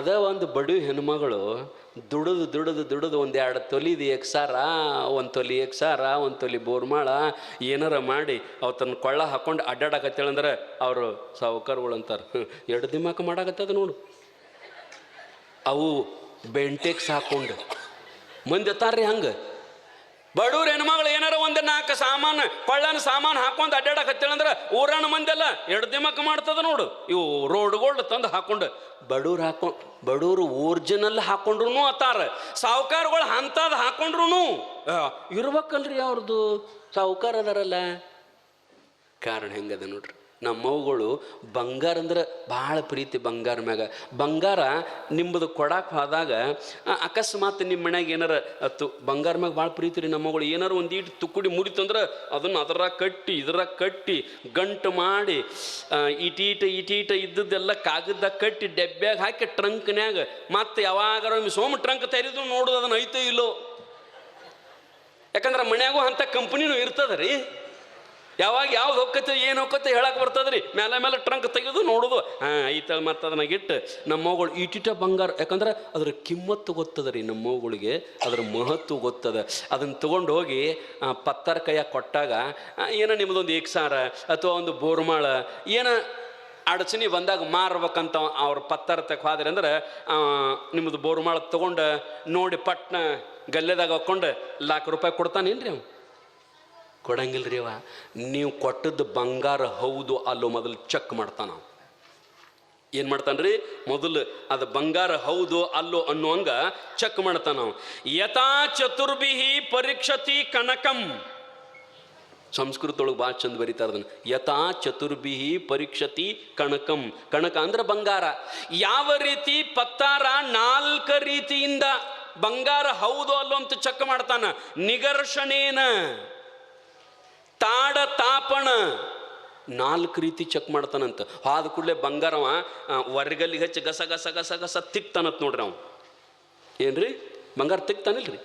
ಅದ ಒಂದು ಬಡು ಹೆಣ್ಮಗಳು ದುಡಿದು ದುಡಿದು ದುಡಿದು ಒಂದೆರಡು ತೊಲಿದು ಎಕ್ಸಾರ, ಒಂದು ತೊಲಿ ಎಕ್ಸಾರ, ಒಂದು ತೊಲಿ ಬೋರ್ಮಾಳ ಏನಾರ ಮಾಡಿ ಅವು ತನ್ನ ಕೊಳ್ಳ ಹಾಕೊಂಡು ಅಡ್ಡಾಡಕತ್ತೇಳಂದ್ರೆ ಅವರು ಸಾವುಕಾರಗಳು ಅಂತಾರೆ, ಎರಡು ದಿಮಾಕ ಮಾಡಾಕತ್ತದ ನೋಡು. ಅವು ಬೆಂಟೆಕ್ಸ್ ಹಾಕೊಂಡು ಮಂದಿ ಅತ್ತಾರ್ರಿ ಹಂಗೆ. ಬಡವ್ರ ಹೆಣ್ಮಗಳು ಏನಾರ ಒಂದು ನಾಲ್ಕು ಸಾಮಾನು ಕೊಳ್ಳನ ಸಾಮಾನು ಹಾಕೊಂಡು ಅಡ್ಡಾಡಕತ್ತೇಳಂದ್ರೆ ಊರಣ್ಣ ಮಂದೆಲ್ಲ ಎರಡು ದಿಮಾಕ ಮಾಡ್ತದ ನೋಡು. ಇವು ರೋಡ್ಗಳು ತಂದು ಹಾಕೊಂಡು ಬಡವ್ರು ಒರಿಜಿನಲ್ ಹಾಕೊಂಡ್ರು ಅತ್ತಾರ, ಸಾವುಕಾರಗಳು ಅಂಥದ್ದು ಹಾಕೊಂಡ್ರು ಇರ್ಬೇಕಲ್ರಿ ಅವ್ರದ್ದು. ಸಾವುಕಾರ ಅದಾರಲ್ಲ, ಕಾರಣ ಹೆಂಗದ ನೋಡ್ರಿ. ನಮ್ಮವುಗಳು ಬಂಗಾರ ಅಂದ್ರೆ ಭಾಳ ಪ್ರೀತಿ ಬಂಗಾರ ಮ್ಯಾಗ. ಬಂಗಾರ ನಿಮ್ಮದು ಕೊಡಕ್ಕೆ ಹೋದಾಗ ಅಕಸ್ಮಾತ್ ನಿಮ್ಮ ಮನ್ಯಾಗ ಏನಾರ ಬಂಗಾರ ಮ್ಯಾಗ ಭಾಳ ಪ್ರೀತಿ ರೀ ನಮ್ಮಗಳು. ಏನಾರು ಒಂದು ಈಟು ತುಕ್ಕುಡಿ ಮುರಿತಂದ್ರೆ ಅದನ್ನು ಅದರಾಗ ಕಟ್ಟಿ ಇದ್ರಾಗ ಕಟ್ಟಿ ಗಂಟು ಮಾಡಿ ಇಟೀಟ ಇದ್ದದ್ದೆಲ್ಲ ಕಾಗದಾಗ ಕಟ್ಟಿ ಡೆಬ್ಬ್ಯಾಗ ಹಾಕಿ ಟ್ರಂಕ್ನ್ಯಾಗ ಮತ್ತೆ ಯಾವಾಗಾರ ಸೋಮ ಟ್ರಂಕ್ ತೆರೆದು ನೋಡೋದು ಅದನ್ನು ಐತೋ ಇಲ್ಲೋ. ಯಾಕಂದ್ರೆ ಮನ್ಯಾಗೂ ಅಂಥ ಕಂಪ್ನಿನೂ ಇರ್ತದ ರೀ. ಯಾವಾಗ ಯಾವ್ದು ಹೋಗ್ಕತ್ತೆ ಏನು ಹೋಗ್ಕತ್ತೆ ಹೇಳಕ್ಕೆ ಬರ್ತದ್ರಿ. ಮೇಲೆ ಟ್ರಂಕ್ ತೆಗೆದು ನೋಡೋದು ಐತ ಮತ್ತು ಅದನ್ನ ಇಟ್ಟು ನಮ್ಮವುಗಳು ಇಟಿಟ ಬಂಗಾರ. ಯಾಕಂದ್ರೆ ಅದ್ರ ಕಿಮ್ಮತ್ತು ಗೊತ್ತದ ರೀ ನಮ್ಮವುಗಳಿಗೆ, ಅದ್ರ ಮಹತ್ವ ಗೊತ್ತದ. ಅದನ್ನು ತೊಗೊಂಡು ಹೋಗಿ ಪತ್ತರ ಕೈಯಾಗ ಕೊಟ್ಟಾಗ ಏನೋ ನಿಮ್ಮದೊಂದು ಏಕ್ಸಾರ ಅಥವಾ ಒಂದು ಬೋರ್ಮಾಳ ಏನೋ ಅಡಚಣೆ ಬಂದಾಗ ಮಾರ್ಬೇಕಂತ ಅವ್ರ ಪತ್ತರ ತಕ್ಕ ಹೋದ್ರಿ ಅಂದ್ರೆ ನಿಮ್ಮದು ಬೋರ್ಮಾಳ ತೊಗೊಂಡು ನೋಡಿ ಪಟ್ನ ಗಲ್ಲೆದಾಗ ಹಾಕ್ಕೊಂಡು ₹1,00,000 ಕೊಡ್ತಾನೇನ್ರಿ ಅವ? ಕೊಡಂಗಿಲ್ರಿ ಅವ. ನೀವು ಕೊಟ್ಟದ್ದು ಬಂಗಾರ ಹೌದು ಅಲ್ಲೋ ಮೊದಲು ಚೆಕ್ ಮಾಡ್ತಾನ. ಏನು ಮಾಡ್ತಾನ್ರಿ? ಮೊದಲು ಅದು ಬಂಗಾರ ಹೌದು ಅಲ್ಲೋ ಅನ್ನುವಂಗ ಚೆಕ್ ಮಾಡ್ತಾನ. ಯಥಾ ಚತುರ್ಭಿಹಿ ಪರೀಕ್ಷತಿ ಕನಕಂ. ಸಂಸ್ಕೃತೊಳಗೆ ಭಾಳ ಚಂದ ಬರೀತಾರೆ ಅದನ್ನು. ಯಥಾ ಚತುರ್ಭಿಹಿ ಪರೀಕ್ಷತಿ ಕಣಕಂ. ಕಣಕ ಅಂದ್ರೆ ಬಂಗಾರ. ಯಾವ ರೀತಿ ಪತ್ತಾರ 4 ರೀತಿಯಿಂದ ಬಂಗಾರ ಹೌದು ಅಲ್ಲೋ ಅಂತ ಚೆಕ್ ಮಾಡ್ತಾನ. ನಿಗರ್ಷಣೇನ, ತಾಡ ತಾಪಣ 4 ರೀತಿ ಚೆಕ್ ಮಾಡ್ತಾನಂತ. ಆದ ಕೂಡಲೇ ಬಂಗಾರವ ವರ್ಗಲ್ಲಿಗೆ ಹಚ್ಚಿ ಗಸ ಗಸ ಗಸ ಗಸ ತಿಕ್ತಾನತ್ ನೋಡ್ರಿ. ಅವ ಏನ್ರಿ ಬಂಗಾರ ತಿಕ್ತಾನಿಲ್ರಿ?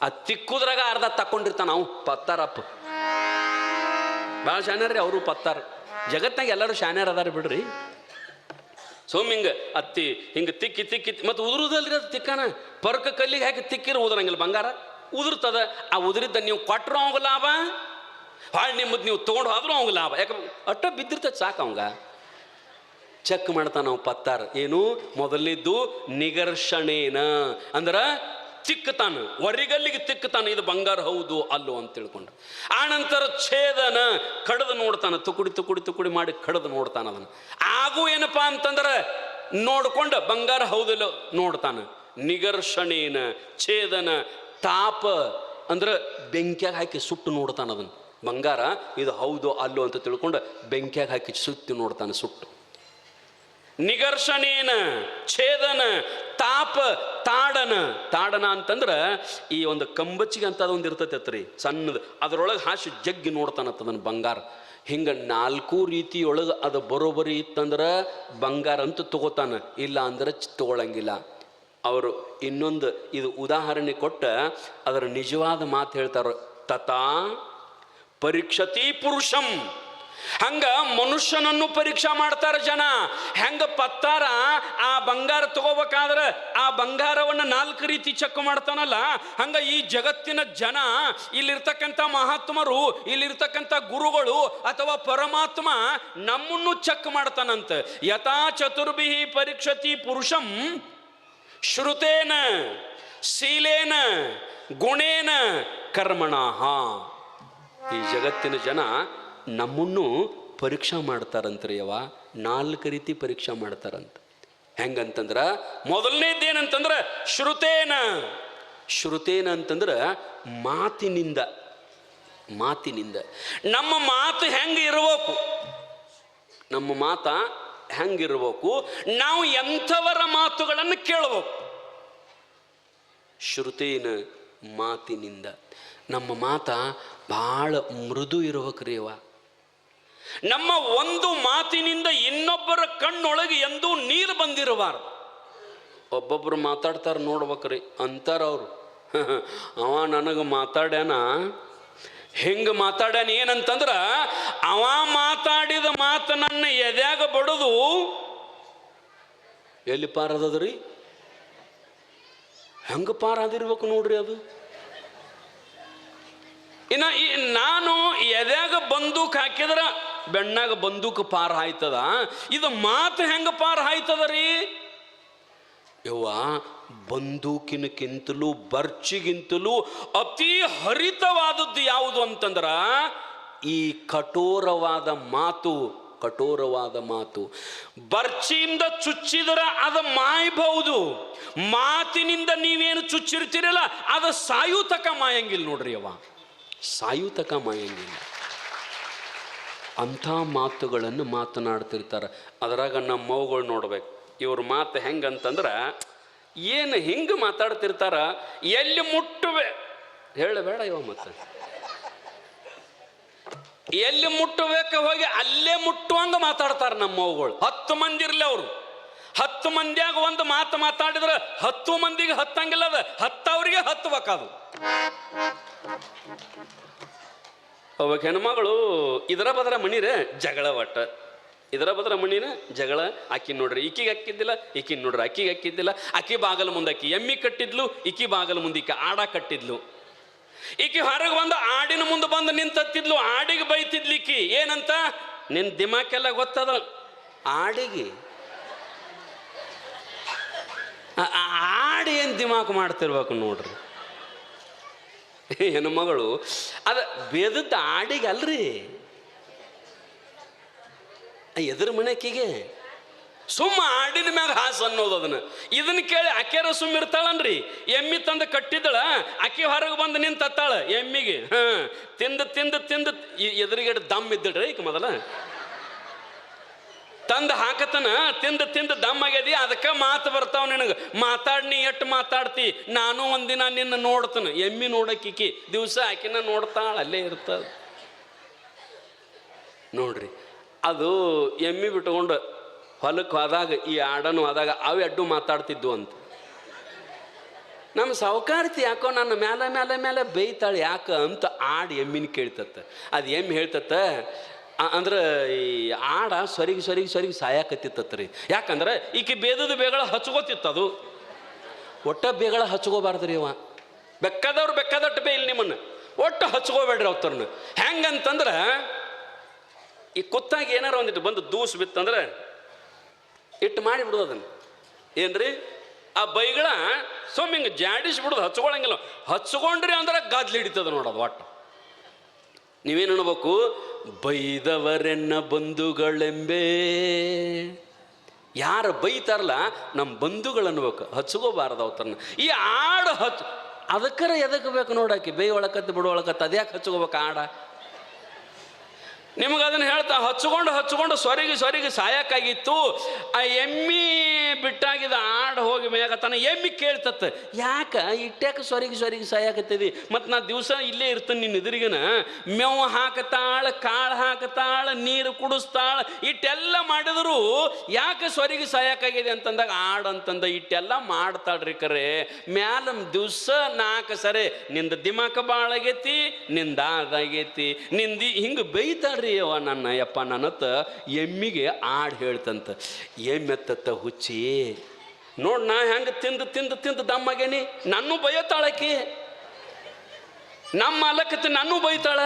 ಆ ತಿಕ್ಕುದ್ರಾಗ ಅರ್ಧ ತಕ್ಕೊಂಡಿರ್ತಾನ ಅವು. ಪತ್ತಾರಪ್ಪ ಭಾಳ ಶಾನ್ಯಾರ್ರಿ ಅವರು. ಪತ್ತಾರ ಜಗತ್ನಾಗ ಎಲ್ಲರೂ ಶಾನ್ಯಾರ ಅದಾರ ಬಿಡ್ರಿ. ಹಿಂಗೆ ಅತ್ತಿ ಹಿಂಗೆ ತಿಕ್ಕಿ ತಿಕ್ಕಿ ಮತ್ತು ಉದುರುದಲ್ರಿ ಅದು ತಿಕ್ಕಾನ. ಪರ್ಕ ಕಲ್ಲಿಗೆ ಹಾಕಿ ತಿಕ್ಕಿರೋ ಉದುರಂಗಿಲ್ಲ ಬಂಗಾರ, ಉದುರ್ತದ. ಆ ಉದುರಿದ್ದ ನೀವು ಕೊಟ್ಟರು ಅವಂಗ ಲಾಭ, ಹಾಳು ನಿಮ್ಮದು ನೀವು ತೊಗೊಂಡು ಹೋದ್ರೂ ಅವಂಗ ಲಾಭ. ಯಾಕಂದ್ರೆ ಅಟ್ಟ ಬಿದ್ದಿರ್ತದೆ ಸಾಕು ಅವಂಗ. ಚೆಕ್ ಮಾಡ್ತಾನ ನಾವು ಪತ್ತಾರ. ಏನು? ಮೊದಲನೇದ್ದು ನಿಗರ್ಷಣೇನ ಅಂದ್ರೆ ತಿಕ್ಕತಾನ, ವರಿಗಲ್ಲಿಗೆ ತಿಕ್ಕತಾನ, ಇದು ಬಂಗಾರ ಹೌದು ಅಲ್ಲೋ ಅಂತ ತಿಳ್ಕೊಂಡು. ಆನಂತರ ಛೇದನ, ಕಡದು ನೋಡ್ತಾನ, ತುಕುಡಿ ತುಕುಡಿ ತುಕುಡಿ ಮಾಡಿ ಕಡದು ನೋಡ್ತಾನ. ಅದನ್ನು ಆಗು ಏನಪ್ಪಾ ಅಂತಂದ್ರೆ ನೋಡ್ಕೊಂಡು ಬಂಗಾರ ಹೌದಿಲ್ಲ ನೋಡ್ತಾನ. ನಿಗರ್ಷಣೇನ, ಛೇದನ, ತಾಪ ಅಂದ್ರೆ ಬೆಂಕಿಯಾಗ ಹಾಕಿ ಸುಟ್ಟು ನೋಡ್ತಾನ. ಅದನ್ನು ಬಂಗಾರ ಇದು ಹೌದು ಅಲ್ಲೋ ಅಂತ ತಿಳ್ಕೊಂಡು ಬೆಂಕಿಯಾಗ ಹಾಕಿ ಸುತ್ತಿ ನೋಡ್ತಾನೆ ಸುಟ್ಟು. ನಿಗರ್ಷಣೇನ, ಛೇದನ, ತಾಪ, ತಾಡನ. ತಾಡನ ಅಂತಂದ್ರೆ ಈ ಒಂದು ಕಂಬಚ್ಚಿಗೆ ಅಂತ ಅದೊಂದು ಇರ್ತೈತೆ ಸಣ್ಣದು, ಅದರೊಳಗೆ ಹಾಸಿ ಜಗ್ಗಿ ನೋಡ್ತಾನತ್ತದನ್ನು ಬಂಗಾರ. ಹಿಂಗೆ 4 ರೀತಿಯೊಳಗೆ ಅದು ಬರೋಬರಿ ಇತ್ತಂದ್ರೆ ಬಂಗಾರ ಅಂತ ತಗೋತಾನ, ಇಲ್ಲ ಅಂದ್ರೆ ತಗೊಳಂಗಿಲ್ಲ. ಅವರು ಇನ್ನೊಂದು ಇದು ಉದಾಹರಣೆ ಕೊಟ್ಟ ಅದರ ನಿಜವಾದ ಮಾತು ಹೇಳ್ತಾರೆ. ತಥಾ ಪರೀಕ್ಷತಿ ಪುರುಷಂ. ಹಂಗ ಮನುಷ್ಯನನ್ನು ಪರೀಕ್ಷಾ ಮಾಡ್ತಾರ ಜನ. ಹೆಂಗ ಪತ್ತಾರ ಆ ಬಂಗಾರ ತಗೋಬೇಕಾದ್ರೆ ಆ ಬಂಗಾರವನ್ನು 4 ರೀತಿ ಚೆಕ್ ಮಾಡ್ತಾನಲ್ಲ, ಹಂಗ ಈ ಜಗತ್ತಿನ ಜನ, ಇಲ್ಲಿರ್ತಕ್ಕಂಥ ಮಹಾತ್ಮರು, ಇಲ್ಲಿರ್ತಕ್ಕಂಥ ಗುರುಗಳು ಅಥವಾ ಪರಮಾತ್ಮ ನಮ್ಮನ್ನು ಚೆಕ್ ಮಾಡ್ತಾನಂತ. ಯಥಾ ಚತುರ್ಭಿಹಿ ಪರೀಕ್ಷತಿ ಪುರುಷಂ ಶ್ರುತೇನ, ಶೀಲೇನ, ಗುಣೇನ, ಕರ್ಮಣಃ. ಈ ಜಗತ್ತಿನ ಜನ ನಮ್ಮನ್ನು ಪರೀಕ್ಷಾ ಮಾಡ್ತಾರಂತ್ರಿ. ಯವ 4 ರೀತಿ ಪರೀಕ್ಷಾ ಮಾಡ್ತಾರಂತ. ಹೆಂಗಂತಂದ್ರೆ ಮೊದಲನೇದೇನಂತಂದ್ರೆ ಶ್ರುತೇನ. ಶ್ರುತೇನ ಅಂತಂದ್ರೆ ಮಾತಿನಿಂದ. ಮಾತಿನಿಂದ ನಮ್ಮ ಮಾತು ಹೆಂಗೆ ಇರಬೇಕು, ನಮ್ಮ ಮಾತ ಹೆಂಗಿರ್ಬೇಕು, ನಾವು ಎಂಥವರ ಮಾತುಗಳನ್ನು ಕೇಳಬೇಕು. ಶ್ರುತೇನ ಮಾತಿನಿಂದ. ನಮ್ಮ ಮಾತ ಭಾಳ ಮೃದು ಇರ್ಬೇಕ್ರಿ ಅವ. ನಮ್ಮ ಒಂದು ಮಾತಿನಿಂದ ಇನ್ನೊಬ್ಬರ ಕಣ್ಣೊಳಗೆ ಎಂದೂ ನೀರು ಬಂದಿರಬಾರ್ದು. ಒಬ್ಬೊಬ್ಬರು ಮಾತಾಡ್ತಾರೆ ನೋಡ್ಬೇಕ್ರಿ, ಅಂತಾರ ಅವರು, ಅವ ನನಗೆ ಮಾತಾಡ್ಯಾನ, ಹಿಂಗೆ ಮಾತಾಡ್ಯಾನ. ಏನಂತಂದ್ರೆ ಅವ ಮಾತಾಡಿದ ಮಾತು ನನ್ನ ಎದ್ಯಾಗ ಬಡದು ಎಲ್ಲಿ ಪಾರದದ್ರಿ ಹೆಂಗೆ ಪಾರಾದಿರ್ಬೇಕು ನೋಡ್ರಿ ಅದು. ಇನ್ನು ನಾನು ಎದ್ಯಾಗ ಬಂದೂಕ್ ಹಾಕಿದ್ರ ಬೆಣ್ಣಾಗ ಬಂದೂಕ್ ಪಾರ ಹಾಯ್ತದ, ಇದು ಮಾತು ಹೆಂಗೆ ಪಾರ ಹಾಯ್ತದ ರೀ ಯವ್ವ? ಬಂದೂಕಿನಕ್ಕಿಂತಲೂ ಬರ್ಚಿಗಿಂತಲೂ ಅತಿ ಹರಿತವಾದದ್ದು ಯಾವುದು ಅಂತಂದ್ರ ಈ ಕಠೋರವಾದ ಮಾತು. ಕಠೋರವಾದ ಮಾತು ಬರ್ಚಿಯಿಂದ ಚುಚ್ಚಿದ್ರ ಅದು ಮಾಯಬಹುದು, ಮಾತಿನಿಂದ ನೀವೇನು ಚುಚ್ಚಿರ್ತೀರಲ್ಲ ಅದು ಸಾಯುತಕ ಮಾಯಂಗಿಲ್ಲ ನೋಡ್ರಿ ಅವ್ವ, ಸಾಯುತಕ ಮಾಯಂಗಿಲ್ಲ. ಅಂಥ ಮಾತುಗಳನ್ನು ಮಾತನಾಡ್ತಿರ್ತಾರೆ. ಅದರಾಗ ನಮ್ಮ ಮೌಗಳು ನೋಡ್ಬೇಕು, ಇವ್ರ ಮಾತು ಹೆಂಗಂತಂದ್ರೆ ಏನು ಹಿಂಗೆ ಮಾತಾಡ್ತಿರ್ತಾರ. ಎಲ್ಲಿ ಮುಟ್ಟುವೆ ಹೇಳಬೇಡ ಇವ, ಮತ್ತೆ ಎಲ್ಲಿ ಮುಟ್ಟಬೇಕ ಹೋಗಿ ಅಲ್ಲೇ ಮುಟ್ಟುವಂಗ ಮಾತಾಡ್ತಾರೆ ನಮ್ಮ ಮೌಗಳು. 10 ಮಂದಿ ಇರ್ಲಿ ಅವರು, 10 ಮಂದಿಯಾಗ ಒಂದು ಮಾತು ಮಾತಾಡಿದ್ರೆ 10 ಮಂದಿಗೆ ಹತ್ತಂಗಿಲ್ಲ, ಅದ 10 ಅವರಿಗೆ ಹತ್ತಬೇಕದು. ಅವಾಗ ಹೆಣ್ಮಗಳು ಇದರ ಬದರ ಮಣಿರೆ ಜಗಳ, ಒಟ್ಟ ಇದರ ಬದರ ಮಣಿನ ಜಗಳ. ಆಕಿ ನೋಡ್ರಿ ಈಕಿಗೆ ಹಾಕಿದ್ದಿಲ್ಲ, ಈಕಿನ ನೋಡ್ರಿ ಆಕಿಗೆ ಹಾಕಿದ್ದಿಲ್ಲ. ಆಕಿ ಬಾಗಲ ಮುಂದೆ ಆಕಿ ಎಮ್ಮಿ ಕಟ್ಟಿದ್ಲು, ಈಕಿ ಬಾಗಲ ಮುಂದೆ ಈಕಿ ಆಡ ಕಟ್ಟಿದ್ಲು. ಈಕಿ ಹೊರಗೆ ಬಂದು ಆಡಿನ ಮುಂದೆ ಬಂದು ನಿಂತತ್ತಿದ್ಲು, ಆಡಿಗೆ ಬೈತಿದ್ಲು ಈಕಿ. ಏನಂತ? ನಿನ್ನ ದಿಮಾಕೆಲ್ಲ ಗೊತ್ತದ ಆಡಿಗೆ, ಆಡಿ ಏನು ದಿಮಾಕು ಮಾಡ್ತಿರ್ಬೇಕು ನೋಡ್ರಿ ಹೆಣ್ಮಗಳು. ಅದು ಬೇದದ್ದು ಆಡಿಗೆ ಅಲ್ರಿ, ಎದುರು ಮನೆಕಿಗೆ ಸುಮ್ಮ ಆಡಿನ ಮ್ಯಾಗ ಹಾಸು ಅನ್ನೋದು. ಇದನ್ನ ಕೇಳಿ ಅಕ್ಯಾರ ಸುಮ್ಮ ಇರ್ತಾಳನ್ರಿ. ಎಮ್ಮಿ ತಂದು ಕಟ್ಟಿದಳ, ಅಕ್ಕಿ ಹೊರಗೆ ಬಂದು ನಿಂತಾಳ ಎಮ್ಮಿಗೆ. ತಿಂದು ತಿಂದು ತಿಂದು ಎದುರಿಗಡೆ ದಮ್ ಇದ್ದಳ್ರಿ ಈಗ ಮೊದಲ ತಂದು ಹಾಕತನ, ತಿಂದು ತಿಂದು ದಮ್ ಆಗ್ಯದಿ. ಅದಕ್ಕೆ ಮಾತು ಬರ್ತಾವ ನಿನಗೆ. ಮಾತಾಡ್ನಿ ಎಟ್ಟು ಮಾತಾಡ್ತಿ, ನಾನು ಒಂದಿನ ನಿನ್ನ ನೋಡ್ತಾನೆ. ಎಮ್ಮಿ ನೋಡಕ್ಕಿಕ್ಕಿ ದಿವಸ ಆಕಿನ ನೋಡ್ತಾಳ, ಅಲ್ಲೇ ಇರ್ತದ ನೋಡ್ರಿ. ಅದು ಎಮ್ಮಿ ಬಿಟ್ಕೊಂಡು ಹೊಲಕ್ಕೆ ಹೋದಾಗ ಈ ಆಡನು ಹೋದಾಗ ಅವು ಅಡ್ಡು ಮಾತಾಡ್ತಿದ್ವು ಅಂತ. ನಮ್ಮ ಸಾವುಕಾರ್ತಿ ಯಾಕೋ ನನ್ನ ಮೇಲೆ ಮೇಲೆ ಮೇಲೆ ಬೇಯ್ತಾಳೆ ಯಾಕೆ ಅಂತ ಆಡು ಎಮ್ಮಿನ ಕೇಳ್ತತ್ತ. ಅದು ಎಮ್ಮಿ ಹೇಳ್ತತ್ತ ಅಂದ್ರೆ ಈ ಆಡ ಸೊರಿಗೆ ಸೊರಿಗೆ ಸೊರಿಗೆ ಸಾಯಕತ್ತಿತ್ತತ್ರಿ. ಯಾಕಂದ್ರೆ ಈಕೆ ಬೇದದ ಬೇಗಳ ಹಚ್ಕೋತಿತ್ತದು. ಒಟ್ಟ ಬೇಗಳ ಹಚ್ಕೋಬಾರ್ದ್ರಿ ಅವ. ಬೇಕಾದವ್ರು ಬೇಕಾದಟ್ಟು ಬೇ ಇಲ್ಲಿ ನಿಮ್ಮನ್ನು ಒಟ್ಟು ಹಚ್ಕೋಬೇಡ್ರಿ ಅವತ್ತರ್ನ. ಹೆಂಗಂತಂದ್ರೆ ಈ ಕುತ್ತಾಗ ಏನಾರ ಒಂದಿಟ್ಟು ಬಂದು ದೂಸ್ ಬಿತ್ತಂದ್ರೆ ಇಟ್ಟು ಮಾಡಿಬಿಡೋದು ಅದನ್ನು. ಏನ್ರಿ ಆ ಬೈಗಳ ಸುಮ್ಮ ಹಿಂಗೆ ಜಾಡಿಸ್ಬಿಡೋದು, ಹಚ್ಕೊಳಂಗಿಲ್ಲ. ಹಚ್ಕೊಂಡ್ರಿ ಅಂದ್ರೆ ಗದ್ಲು ಹಿಡಿತದ ನೋಡೋದು ಒಟ್ಟು. ನೀವೇನು ಅನ್ಬೇಕು? ಬೈದವರೆನ್ನ ಬಂಧುಗಳೆಂಬೇ. ಯಾರು ಬೈತಾರಲ್ಲ ನಮ್ಮ ಬಂಧುಗಳು ಅನ್ಬೇಕು, ಹಚ್ಕೋಬಾರ್ದು ಅವತ್ತನ್ನ. ಈ ಆಡು ಅದಕ್ಕರ ಎದಕ್ಕೆ ಬೇಕು ನೋಡಾಕಿ, ಬೈ ಒಳಕತ್ತು ಬಿಡು ಒಳಕತ್ತು, ಅದ್ಯಾಕೆ ಹಚ್ಕೋಬೇಕು ಆಡ? ನಿಮಗೆ ಅದನ್ನು ಹೇಳ್ತಾ ಹಚ್ಕೊಂಡು ಹಚ್ಕೊಂಡು ಸೊರಿಗೆ ಸೊರಿಗೆ ಸಾಯಕ್ಕಾಗಿತ್ತು. ಆ ಎಮ್ಮಿ ಬಿಟ್ಟಾಗಿದ್ದ ಆಡು ಹೋಗಿ ಮೇಯಕತ್ತಾನ. ಎಮ್ಮಿ ಕೇಳ್ತತ್ತ, ಯಾಕೆ ಇಟ್ಟ್ಯಾಕೆ ಸೊರಿಗೆ ಸೊರಿಗೆ ಸಾಯಕತ್ತಿದಿ? ಮತ್ತು ನಾ ದಿವಸ ಇಲ್ಲೇ ಇರ್ತೇನೆ ನಿನ್ನ ಎದುರಿಗನ. ಮೇವು ಹಾಕತಾಳ, ಕಾಳು ಹಾಕತಾಳ, ನೀರು ಕುಡಿಸ್ತಾಳ, ಇಟ್ಟೆಲ್ಲ ಮಾಡಿದ್ರು ಯಾಕೆ ಸೊರಿಗೆ ಸಾಯಕ್ಕಾಗಿದೆ ಅಂತಂದಾಗ ಆಡು ಅಂತಂದ ಇಟ್ಟೆಲ್ಲ ಮಾಡ್ತಾಳ್ರಿ. ಕರೆ ಮ್ಯಾಲ ದಿವಸ 4 ಸರಿ ನಿಂದ ದಿಮಾಕ ಭಾಳ ಆಗೈತಿ, ನಿಂದ ಅದಾಗೈತಿ, ನಿಂದಿ ಹಿಂಗೆ ಬೈತಾಳ್ರಿ ಅವ ನನ್ನ ಯಪ್ಪ. ನನ್ನತ್ತ ಎಮ್ಮಿಗೆ ಆಡು ಹೇಳ್ತಂತ. ಎಮ್ಮೆತ್ತ ಹುಚ್ಚಿ ನೋಡ್, ನಾ ಹೆಂಗೆ ತಿಂದು ತಿಂದು ತಿಂದು ದಮ್ಮಾಗೇನಿ. ನನ್ನೂ ಬೈತಾಳಕಿ, ನಮ್ಮ ಅಲಕತ್ತಿ ನನ್ನೂ ಬೈತಾಳ.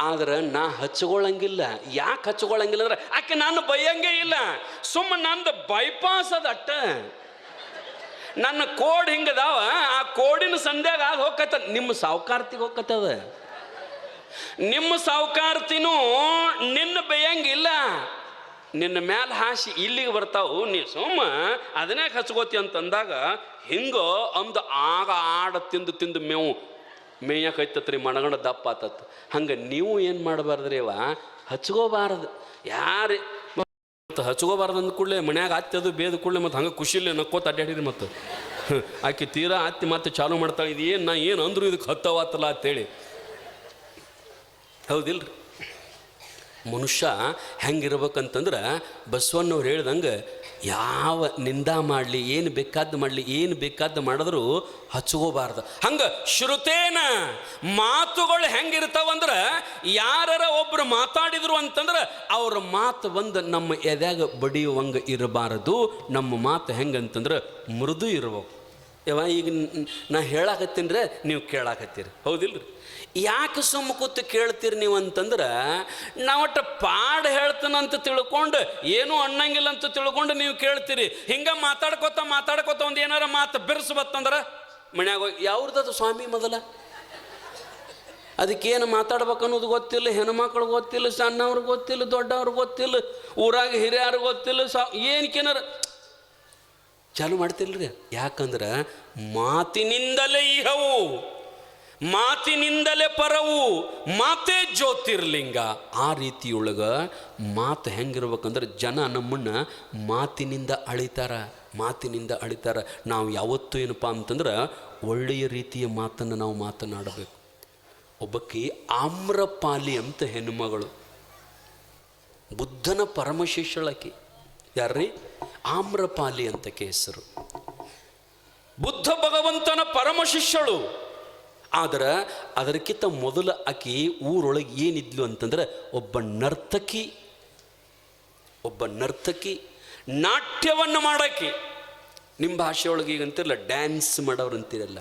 ಆದ್ರೆ ನಾ ಹಚ್ಕೊಳ್ಳಂಗಿಲ್ಲ. ಯಾಕೆ ಹಚ್ಕೊಳ್ಳಂಗಿಲ್ಲ ಅಂದ್ರೆ ಆಕೆ ನಾನು ಬೈಯಂಗೇ ಇಲ್ಲ. ಸುಮ್ಮ ನಂದು ಬೈಪಾಸ್ ಅದ ಅಟ್ಟ. ನನ್ನ ಕೋಡ್ ಹಿಂಗದಾವ, ಆ ಕೋಡಿನ ಸಂಧ್ಯಾಗ ಅದು ಹೋಗತ್ತ. ನಿಮ್ಮ ಸಾವುಕಾರ್ತಿಗೆ ಹೋಗತ್ತದ. ನಿಮ್ಮ ಸಾವುಕಾರ್ತಿನೂ ನಿನ್ನ ಬೇಯಂಗಿಲ್ಲ. ನಿನ್ನ ಮ್ಯಾಲೆ ಹಾಸಿ ಇಲ್ಲಿಗೆ ಬರ್ತಾವು. ನೀ ಸುಮ್ಮ ಅದನ್ನೇ ಹಚ್ಕೋತಿ ಅಂತಂದಾಗ ಹಿಂಗೋ ಅಂದು ಆಗ ಆಡ ತಿಂದು ತಿಂದು ಮೇಯಕೈತತ್ರಿ, ಮಣಗಣ ದಪ್ಪ ಆತತ್. ಹಂಗೆ ನೀವು ಏನು ಮಾಡಬಾರ್ದ್ರಿ ಅವ, ಹಚ್ಕೋಬಾರ್ದು. ಯಾರು ಮತ್ತು ಹಚ್ಕೋಬಾರ್ದು ಅಂದ ಕೂಡಲೇ ಮನ್ಯಾಗ ಹತ್ತದು ಬೇದ ಕೂಡಲೇ ಮತ್ತು ಹಂಗೆ ಖುಷಿಲೇ ನಕ್ಕೋತ ಅಡ್ಡಾಡಿರಿ. ಮತ್ತು ಆಕೆ ತೀರಾ ಹತ್ತಿ ಮತ್ತೆ ಚಾಲು ಮಾಡ್ತಾಳೆ. ಇದು ಏನು ನಾ ಏನು ಅಂದ್ರು ಇದಕ್ಕೆ ಹತ್ತವಾತಲ್ಲ ಅಂತೇಳಿ. ಹೌದಿಲ್ರಿ? ಮನುಷ್ಯ ಹೆಂಗಿರ್ಬೇಕಂತಂದ್ರೆ ಬಸವಣ್ಣವ್ರು ಹೇಳ್ದಂಗೆ ಯಾವ ನಿಂದ ಮಾಡಲಿ, ಏನು ಬೇಕಾದ್ದು ಮಾಡಲಿ, ಏನು ಬೇಕಾದ್ದು ಮಾಡಿದ್ರು ಹಚ್ಕೋಬಾರ್ದು. ಹಂಗೆ ಶ್ರುತೇನ ಮಾತುಗಳು ಹೆಂಗಿರ್ತಾವಂದ್ರೆ ಯಾರ ಒಬ್ಬರು ಮಾತಾಡಿದ್ರು ಅಂತಂದ್ರೆ ಅವ್ರ ಮಾತು ಬಂದು ನಮ್ಮ ಎದ್ಯಾಗ ಬಡಿಯುವಂಗೆ ಇರಬಾರದು. ನಮ್ಮ ಮಾತು ಹೆಂಗಂತಂದ್ರೆ ಮೃದು ಇರ್ಬೇಕು. ಈಗ ನಾ ಹೇಳಾಕತ್ತೀನಿ ರೀ, ನೀವು ಕೇಳಾಕತ್ತೀರಿ, ಹೌದಿಲ್ರಿ? ಯಾಕೆ ಸುಮ್ಮ ಕೂತು ಕೇಳ್ತೀರಿ ನೀವು ಅಂತಂದ್ರೆ, ನಾವು ಒಟ್ಟು ಪಾಡ್ ಹೇಳ್ತಾನಂತ ತಿಳ್ಕೊಂಡು ಏನೂ ಅನ್ನಂಗಿಲ್ಲ ಅಂತ ತಿಳ್ಕೊಂಡು ನೀವು ಕೇಳ್ತೀರಿ. ಹಿಂಗೆ ಮಾತಾಡ್ಕೋತ ಒಂದು ಏನಾರ ಮಾತು ಬಿರ್ಸು ಬತ್ತಂದ್ರೆ ಮನ್ಯಾಗ ಹೋಗಿ ಯಾವ್ದದು ಸ್ವಾಮಿ ಮೊದಲ ಅದಕ್ಕೇನು ಮಾತಾಡ್ಬೇಕು ಅನ್ನೋದು ಗೊತ್ತಿಲ್ಲ, ಹೆಣ್ಮಕ್ಳು ಗೊತ್ತಿಲ್ಲ, ಸಣ್ಣವ್ರಿಗೆ ಗೊತ್ತಿಲ್ಲ, ದೊಡ್ಡವ್ರಿಗೆ ಗೊತ್ತಿಲ್ಲ, ಊರಾಗ ಹಿರಿಯರು ಗೊತ್ತಿಲ್ಲ, ಏನಕ್ಕೇನಾರ ಚಾಲು ಮಾಡ್ತಿಲ್ರಿ. ಯಾಕಂದ್ರೆ ಮಾತಿನಿಂದಲೇ ಇಹವು, ಮಾತಿನಿಂದಲೇ ಪರವು, ಮಾತೇ ಜ್ಯೋತಿರ್ಲಿಂಗ. ಆ ರೀತಿಯೊಳಗೆ ಮಾತು ಹೆಂಗಿರ್ಬೇಕಂದ್ರೆ ಜನ ನಮ್ಮನ್ನು ಮಾತಿನಿಂದ ಅಳಿತಾರ. ನಾವು ಯಾವತ್ತೂ ಏನಪ್ಪ ಅಂತಂದ್ರೆ ಒಳ್ಳೆಯ ರೀತಿಯ ಮಾತನ್ನು ನಾವು ಮಾತನಾಡಬೇಕು. ಒಬ್ಬಕ್ಕೆ ಆಮ್ರಪಾಲಿ ಅಂತ ಹೆಣ್ಣುಮಗಳು, ಬುದ್ಧನ ಪರಮಶಿಷ್ಯಳಕಿ. ಯಾರ್ರೀ? ಆಮ್ರಪಾಲಿ ಅಂತಕ್ಕೆ ಹೆಸರು. ಬುದ್ಧ ಭಗವಂತನ ಪರಮಶಿಷ್ಯಳು. ಆದ್ರೆ ಅದಕ್ಕಿಂತ ಮೊದಲ ಆಕಿ ಊರೊಳಗೆ ಏನಿದ್ಲು ಅಂತಂದ್ರೆ ಒಬ್ಬ ನರ್ತಕಿ ನಾಟ್ಯವನ್ನು ಮಾಡಾಕಿ. ನಿಮ್ಮ ಭಾಷೆಯೊಳಗೆ ಈಗ ಅಂತಿರಲ್ಲ, ಡ್ಯಾನ್ಸ್ ಮಾಡೋರು ಅಂತಿರಲ್ಲ,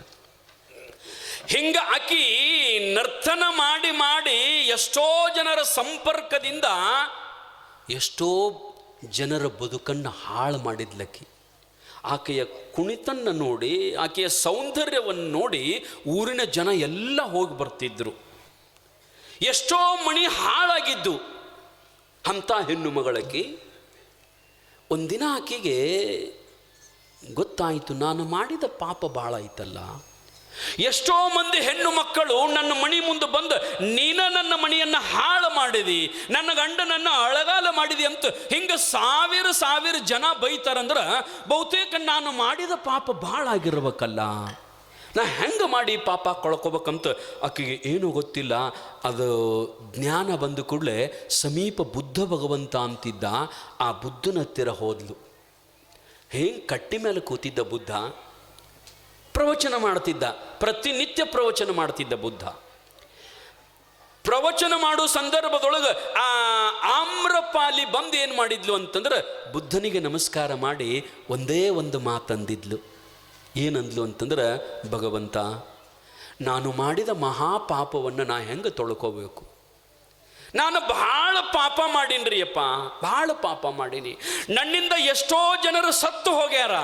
ಹಿಂಗ ಆಕಿ ನರ್ತನ ಮಾಡಿ ಎಷ್ಟೋ ಜನರ ಸಂಪರ್ಕದಿಂದ ಎಷ್ಟೋ ಜನರ ಬದುಕನ್ನು ಹಾಳು ಮಾಡಿದ್ಲಕ್ಕಿ. ಆಕೆಯ ಕುಣಿತನ್ನು ನೋಡಿ, ಆಕೆಯ ಸೌಂದರ್ಯವನ್ನು ನೋಡಿ ಊರಿನ ಜನ ಎಲ್ಲ ಹೋಗಿ ಬರ್ತಿದ್ರು. ಎಷ್ಟೋ ಮಣಿ ಹಾಳಾಗಿದ್ದು ಅಂಥ ಹೆಣ್ಣು ಮಗಳಕಿ. ಒಂದಿನ ಆಕೆಗೆ ಗೊತ್ತಾಯಿತು, ನಾನು ಮಾಡಿದ ಪಾಪ ಭಾಳ ಆಯ್ತಲ್ಲ. ಎಷ್ಟೋ ಮಂದಿ ಹೆಣ್ಣು ಮಕ್ಕಳು ನನ್ನ ಮಣಿ ಮುಂದೆ ಬಂದು ನೀನ ನನ್ನ ಮಣಿಯನ್ನು ಹಾಳು ಮಾಡಿದಿ, ನನ್ನ ಗಂಡನನ್ನು ಅಳಗಾಲ ಮಾಡಿದಿ ಅಂತ ಹಿಂಗೆ ಸಾವಿರ ಜನ ಬೈತಾರಂದ್ರೆ ಬಹುತೇಕ ನಾನು ಮಾಡಿದ ಪಾಪ ಭಾಳ ಆಗಿರ್ಬೇಕಲ್ಲ, ನಾ ಹೆಂಗೆ ಮಾಡಿ ಪಾಪ ಕಳ್ಕೊಬೇಕಂತ ಆಕೆಗೆ ಏನೂ ಗೊತ್ತಿಲ್ಲ. ಅದು ಜ್ಞಾನ ಬಂದ ಕೂಡಲೇ ಸಮೀಪ ಬುದ್ಧ ಭಗವಂತ ಅಂತಿದ್ದ, ಆ ಬುದ್ಧನ ಹತ್ತಿರ ಹೋದ್ಲು. ಹೆಂಗೆ ಕಟ್ಟಿ ಮೇಲೆ ಕೂತಿದ್ದ ಬುದ್ಧ, ಪ್ರವಚನ ಮಾಡ್ತಿದ್ದ, ಪ್ರತಿನಿತ್ಯ ಪ್ರವಚನ ಮಾಡ್ತಿದ್ದ ಬುದ್ಧ. ಪ್ರವಚನ ಮಾಡೋ ಸಂದರ್ಭದೊಳಗೆ ಆ ಆಮ್ರಪಾಲಿ ಬಂದು ಏನು ಮಾಡಿದ್ಲು ಅಂತಂದ್ರೆ ಬುದ್ಧನಿಗೆ ನಮಸ್ಕಾರ ಮಾಡಿ ಒಂದೇ ಒಂದು ಮಾತಂದಿದ್ಲು. ಏನಂದ್ಲು ಅಂತಂದ್ರೆ, ಭಗವಂತ, ನಾನು ಮಾಡಿದ ಮಹಾಪಾಪವನ್ನು ನಾ ಹೆಂಗೆ ತೊಳ್ಕೋಬೇಕು? ನಾನು ಭಾಳ ಪಾಪ ಮಾಡೀನ್ರಿ ಅಪ್ಪ, ಭಾಳ ಪಾಪ ಮಾಡೀನಿ. ನನ್ನಿಂದ ಎಷ್ಟೋ ಜನರು ಸತ್ತು ಹೋಗ್ಯಾರ,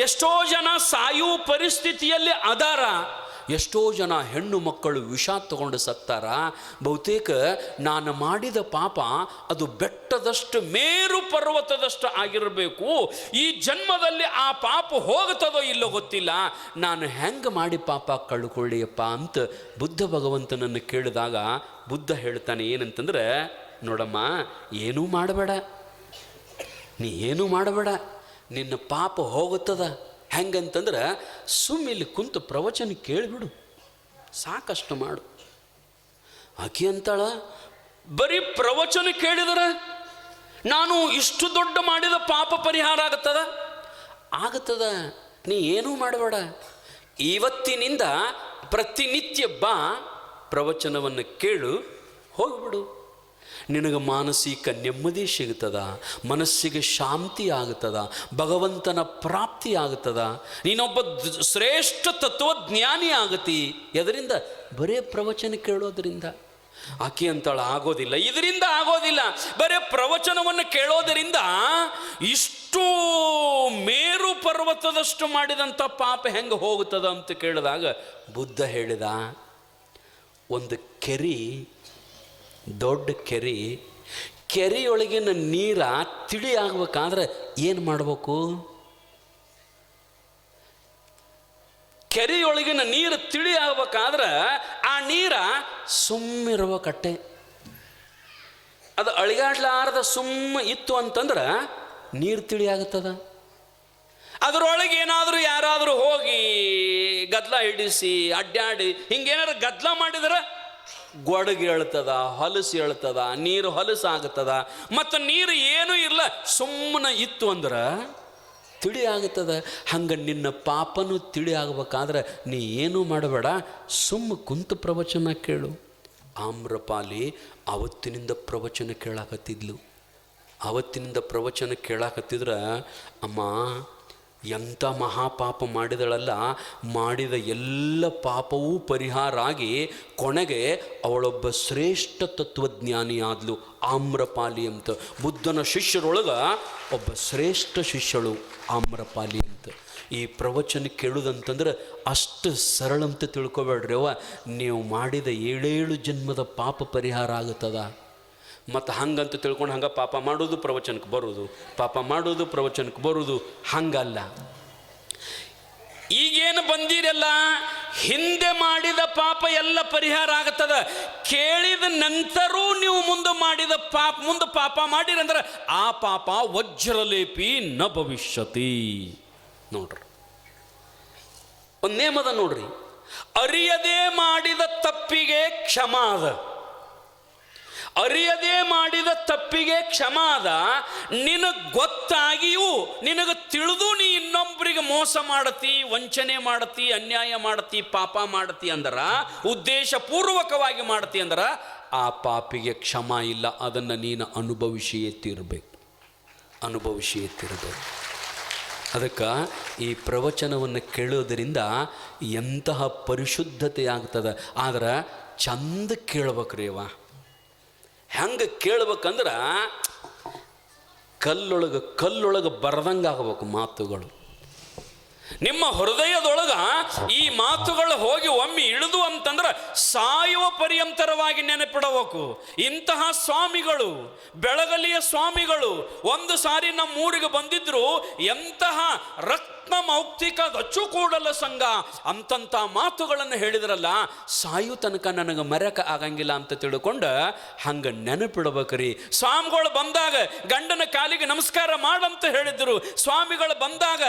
ಎಷ್ಟೋ ಜನ ಸಾಯು ಪರಿಸ್ಥಿತಿಯಲ್ಲಿ ಅದಾರ, ಎಷ್ಟೋ ಜನ ಹೆಣ್ಣು ಮಕ್ಕಳು ವಿಷ ತಗೊಂಡು ಸತ್ತಾರ. ಬಹುತೇಕ ನಾನು ಮಾಡಿದ ಪಾಪ ಅದು ಬೆಟ್ಟದಷ್ಟು ಮೇರು ಪರ್ವತದಷ್ಟು ಆಗಿರಬೇಕು. ಈ ಜನ್ಮದಲ್ಲಿ ಆ ಪಾಪ ಹೋಗ್ತದೋ ಇಲ್ಲೋ ಗೊತ್ತಿಲ್ಲ, ನಾನು ಹೆಂಗೆ ಮಾಡಿ ಪಾಪ ಕಳ್ಕೊಳ್ಳಿಯಪ್ಪ ಅಂತ ಬುದ್ಧ ಭಗವಂತನನ್ನು ಕೇಳಿದಾಗ ಬುದ್ಧ ಹೇಳ್ತಾನೆ ಏನಂತಂದ್ರೆ, ನೋಡಮ್ಮ, ಏನೂ ಮಾಡಬೇಡ, ನೀ ಏನೂ ಮಾಡಬೇಡ, ನಿನ್ನ ಪಾಪ ಹೋಗುತ್ತದ. ಹೆಂಗಂತಂದ್ರೆ ಸುಮ್ಮಿಲ್ಲಿ ಕುಂತು ಪ್ರವಚನ ಕೇಳಿಬಿಡು, ಸಾಕಷ್ಟು ಮಾಡು. ಆಕೆ ಅಂತಾಳ, ಬರೀ ಪ್ರವಚನ ಕೇಳಿದರೆ ನಾನು ಇಷ್ಟು ದೊಡ್ಡ ಮಾಡಿದ ಪಾಪ ಪರಿಹಾರ ಆಗತ್ತದ. ನೀ ಏನೂ ಮಾಡಬೇಡ, ಇವತ್ತಿನಿಂದ ಪ್ರತಿನಿತ್ಯ ಬಾ, ಪ್ರವಚನವನ್ನು ಕೇಳು, ಹೋಗ್ಬಿಡು. ನಿನಗೆ ಮಾನಸಿಕ ನೆಮ್ಮದಿ ಸಿಗುತ್ತದ, ಮನಸ್ಸಿಗೆ ಶಾಂತಿ ಆಗುತ್ತದ, ಭಗವಂತನ ಪ್ರಾಪ್ತಿ ಆಗುತ್ತದ, ನೀನೊಬ್ಬ ಶ್ರೇಷ್ಠ ತತ್ವಜ್ಞಾನಿ ಆಗತಿ. ಎದರಿಂದ? ಬರೇ ಪ್ರವಚನ ಕೇಳೋದ್ರಿಂದ. ಆಕೆ ಅಂತಾಳ, ಆಗೋದಿಲ್ಲ, ಇದರಿಂದ ಆಗೋದಿಲ್ಲ. ಬರೇ ಪ್ರವಚನವನ್ನು ಕೇಳೋದರಿಂದ ಇಷ್ಟು ಮೇರು ಪರ್ವತದಷ್ಟು ಮಾಡಿದಂಥ ಪಾಪ ಹೆಂಗೆ ಹೋಗುತ್ತದ ಅಂತ ಕೇಳಿದಾಗ ಬುದ್ಧ ಹೇಳಿದ, ಒಂದು ಕೆರೆ, ದೊಡ್ಡ ಕೆರೆಯೊಳಗಿನ ನೀರ ತಿಳಿ ಆಗ್ಬೇಕಾದ್ರೆ ಏನು ಮಾಡಬೇಕು? ಕೆರೆಯೊಳಗಿನ ನೀರು ತಿಳಿ ಆಗ್ಬೇಕಾದ್ರೆ ಆ ನೀರ ಸುಮ್ಮಿರ್ಬೇಕಟ್ಟೆ. ಅದು ಅಳಿಗಾಡ್ಲಾರ್ದ ಸುಮ್ಮ ಇತ್ತು ಅಂತಂದ್ರೆ ನೀರು ತಿಳಿ ಆಗುತ್ತದ. ಅದರೊಳಗೆ ಏನಾದರೂ ಯಾರಾದರೂ ಹೋಗಿ ಗದ್ಲ ಹಿಡಿಸಿ ಅಡ್ಡಾಡಿ ಹಿಂಗೇನಾದ್ರು ಗದ್ಲ ಮಾಡಿದ್ರೆ ಗೊಡಗೆ ಹೇಳ್ತದ, ಹೊಲಸು ಹೇಳ್ತದ, ನೀರು ಹೊಲಸಾಗುತ್ತದ. ಮತ್ತು ನೀರು ಏನೂ ಇಲ್ಲ, ಸುಮ್ಮನೆ ಇತ್ತು ಅಂದ್ರೆ ತಿಳಿ ಆಗುತ್ತದೆ. ಹಂಗೆ ನಿನ್ನ ಪಾಪನೂ ತಿಳಿ ಆಗ್ಬೇಕಾದ್ರೆ ನೀ ಏನೂ ಮಾಡಬೇಡ, ಸುಮ್ಮ ಕುಂತು ಪ್ರವಚನ ಕೇಳು. ಆಮ್ರಪಾಲಿ ಆವತ್ತಿನಿಂದ ಪ್ರವಚನ ಕೇಳಾಕತ್ತಿದ್ಲು. ಆವತ್ತಿನಿಂದ ಪ್ರವಚನ ಕೇಳಾಕತ್ತಿದ್ರೆ, ಅಮ್ಮ, ಎಂಥ ಮಹಾಪಾಪ ಮಾಡಿದಳಲ್ಲ, ಮಾಡಿದ ಎಲ್ಲ ಪಾಪವೂ ಪರಿಹಾರ ಆಗಿ ಕೊನೆಗೆ ಅವಳೊಬ್ಬ ಶ್ರೇಷ್ಠ ತತ್ವಜ್ಞಾನಿ ಆದ್ಲು, ಆಮ್ರಪಾಲಿ ಅಂತ. ಬುದ್ಧನ ಶಿಷ್ಯರೊಳಗೆ ಒಬ್ಬ ಶ್ರೇಷ್ಠ ಶಿಷ್ಯಳು ಆಮ್ರಪಾಲಿ ಅಂತ. ಈ ಪ್ರವಚನ ಕೇಳುವುದಂತಂದ್ರೆ ಅಷ್ಟು ಸರಳ ಅಂತ ತಿಳ್ಕೊಬೇಡ್ರಿ ಅವ್ವ. ನೀವು ಮಾಡಿದ 7 ಜನ್ಮದ ಪಾಪ ಪರಿಹಾರ ಆಗುತ್ತದ. ಮತ್ತು ಹಂಗಂತ ತಿಳ್ಕೊಂಡು ಹಂಗೆ ಪಾಪ ಮಾಡೋದು ಪ್ರವಚನಕ್ಕೆ ಬರೋದು, ಪಾಪ ಮಾಡೋದು ಪ್ರವಚನಕ್ಕೆ ಬರೋದು, ಹಂಗಲ್ಲ. ಈಗೇನು ಬಂದಿರಲ್ಲ, ಹಿಂದೆ ಮಾಡಿದ ಪಾಪ ಎಲ್ಲ ಪರಿಹಾರ ಆಗುತ್ತದ. ಕೇಳಿದ ನಂತರೂ ನೀವು ಮುಂದೆ ಪಾಪ ಮಾಡಿರಂದ್ರೆ ಆ ಪಾಪ ವಜ್ರಲೇಪಿ ನ ಭವಿಷ್ಯತಿ. ನೋಡ್ರಿ, ಒಂದು ನೇಮದ ನೋಡ್ರಿ, ಅರಿಯದೇ ಮಾಡಿದ ತಪ್ಪಿಗೆ ಕ್ಷಮಾದ. ಅರಿಯದೇ ಮಾಡಿದ ತಪ್ಪಿಗೆ ಕ್ಷಮಾದ. ನಿನಗೆ ಗೊತ್ತಾಗಿಯೂ ನಿನಗೆ ತಿಳಿದು ನೀ ಇನ್ನೊಬ್ಬರಿಗೆ ಮೋಸ ಮಾಡತಿ, ವಂಚನೆ ಮಾಡತಿ, ಅನ್ಯಾಯ ಮಾಡತಿ, ಪಾಪ ಮಾಡತಿ ಅಂದರ, ಉದ್ದೇಶಪೂರ್ವಕವಾಗಿ ಮಾಡತಿ ಅಂದರ ಆ ಪಾಪಿಗೆ ಕ್ಷಮ ಇಲ್ಲ. ಅದನ್ನು ನೀನು ಅನುಭವಿಸಿಯೇ ತೀರಬೇಕು. ಅದಕ್ಕೆ ಈ ಪ್ರವಚನವನ್ನು ಕೇಳೋದರಿಂದ ಎಂತಹ ಪರಿಶುದ್ಧತೆ ಆಗ್ತದೆ. ಆದ್ರೆ ಚಂದ ಕೇಳ್ಬೇಕ್ರಿ ಅವ. ಹೆಂಗೆ ಕೇಳ್ಬೇಕಂದ್ರೆ ಕಲ್ಲೊಳಗೆ ಬರದಂಗೆ ಆಗಬೇಕು ಮಾತುಗಳು. ನಿಮ್ಮ ಹೃದಯದೊಳಗ ಈ ಮಾತುಗಳು ಹೋಗಿ ಒಮ್ಮೆ ಇಳಿದು ಅಂತಂದ್ರೆ ಸಾಯುವ ಪರ್ಯಂತರವಾಗಿ ನೆನಪಿಡಬೇಕು. ಇಂತಹ ಸ್ವಾಮಿಗಳು, ಬೆಳಗಲಿಯ ಸ್ವಾಮಿಗಳು ಒಂದು ಸಾರಿ ನಮ್ಮ ಊರಿಗೆ ಬಂದಿದ್ರು. ಎಂತಹ ರತ್ನ ಮೌಕ್ತಿಕ ಅಚ್ಚುಕೂಡಲ ಸಂಘ ಅಂತಂಥ ಮಾತುಗಳನ್ನು ಹೇಳಿದ್ರಲ್ಲ, ಸಾಯು ತನಕ ನನಗೆ ಮರೆಯಕ್ಕೆ ಆಗಂಗಿಲ್ಲ ಅಂತ ತಿಳ್ಕೊಂಡು ಹಂಗೆ ನೆನಪಿಡ್ಬೇಕ್ರಿ. ಸ್ವಾಮಿಗಳು ಬಂದಾಗ ಗಂಡನ ಕಾಲಿಗೆ ನಮಸ್ಕಾರ ಮಾಡಂತ ಹೇಳಿದ್ರು. ಸ್ವಾಮಿಗಳು ಬಂದಾಗ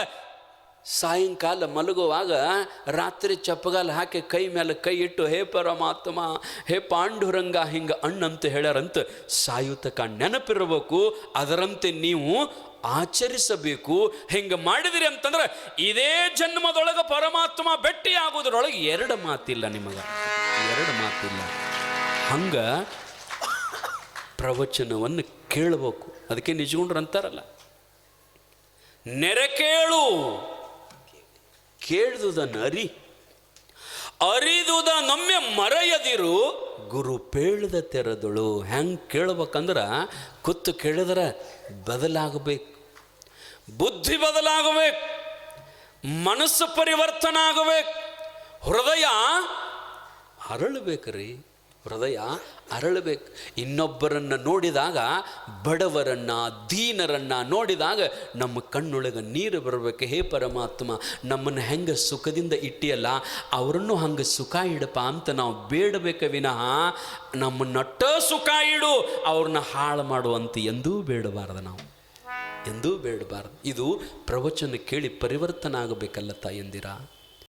ಸಾಯಂಕಾಲ ಮಲಗುವಾಗ ರಾತ್ರಿ ಚಪ್ಪಗಾಲ ಹಾಕಿ ಕೈ ಮೇಲೆ ಕೈ ಇಟ್ಟು ಹೇ ಪರಮಾತ್ಮ, ಹೇ ಪಾಂಡುರಂಗ ಹಿಂಗೆ ಅಣ್ಣಂತ ಹೇಳ್ಯಾರಂತ ಸಾಯುತಕ ನೆನಪಿರಬೇಕು. ಅದರಂತೆ ನೀವು ಆಚರಿಸಬೇಕು. ಹಿಂಗೆ ಮಾಡಿದಿರಿ ಅಂತಂದ್ರೆ ಇದೇ ಜನ್ಮದೊಳಗೆ ಪರಮಾತ್ಮ ಭೇಟಿ ಆಗೋದ್ರೊಳಗೆ 2 ಮಾತಿಲ್ಲ, ನಿಮಗೆ 2 ಮಾತಿಲ್ಲ. ಹಂಗೆ ಪ್ರವಚನವನ್ನು ಕೇಳಬೇಕು. ಅದಕ್ಕೆ ನಿಜಗುಂಡ್ರು ಅಂತಾರಲ್ಲ, ನೆರೆ ಕೇಳು, ಕೇಳ್ದುದನ್ನು ಅರಿದುದ ನೊಮ್ಮೆ ಮರೆಯದಿರು, ಗುರು ಪೇಳ್ದ ತೆರೆದಳು. ಹೆಂಗೆ ಕೇಳ್ಬೇಕಂದ್ರೆ ಕೂತು ಕೇಳಿದ್ರೆ ಬದಲಾಗಬೇಕು, ಬುದ್ಧಿ ಬದಲಾಗಬೇಕು, ಮನಸ್ಸು ಪರಿವರ್ತನೆ ಆಗಬೇಕು, ಹೃದಯ ಅರಳಬೇಕ್ರಿ. ಹೃದಯ ಅರಳಬೇಕು. ಇನ್ನೊಬ್ಬರನ್ನು ನೋಡಿದಾಗ, ಬಡವರನ್ನು, ದೀನರನ್ನು ನೋಡಿದಾಗ ನಮ್ಮ ಕಣ್ಣೊಳಗೆ ನೀರು ಬರಬೇಕು. ಹೇ ಪರಮಾತ್ಮ, ನಮ್ಮನ್ನು ಹೆಂಗೆ ಸುಖದಿಂದ ಇಟ್ಟಿಯಲ್ಲ ಅವರನ್ನು ಹಂಗೆ ಸುಖ ಇಡಪ್ಪ ಅಂತ ನಾವು ಬೇಡಬೇಕ ವಿನಃ ನಮ್ಮನ್ನಟ್ಟ ಸುಖ ಇಡು, ಅವ್ರನ್ನ ಹಾಳು ಮಾಡುವಂತ ಎಂದೂ ಬೇಡಬಾರ್ದು. ನಾವು ಎಂದೂ ಬೇಡಬಾರ್ದು. ಇದು ಪ್ರವಚನ ಕೇಳಿ ಪರಿವರ್ತನೆ ಆಗಬೇಕಲ್ಲ ತಾಯಂದಿರ.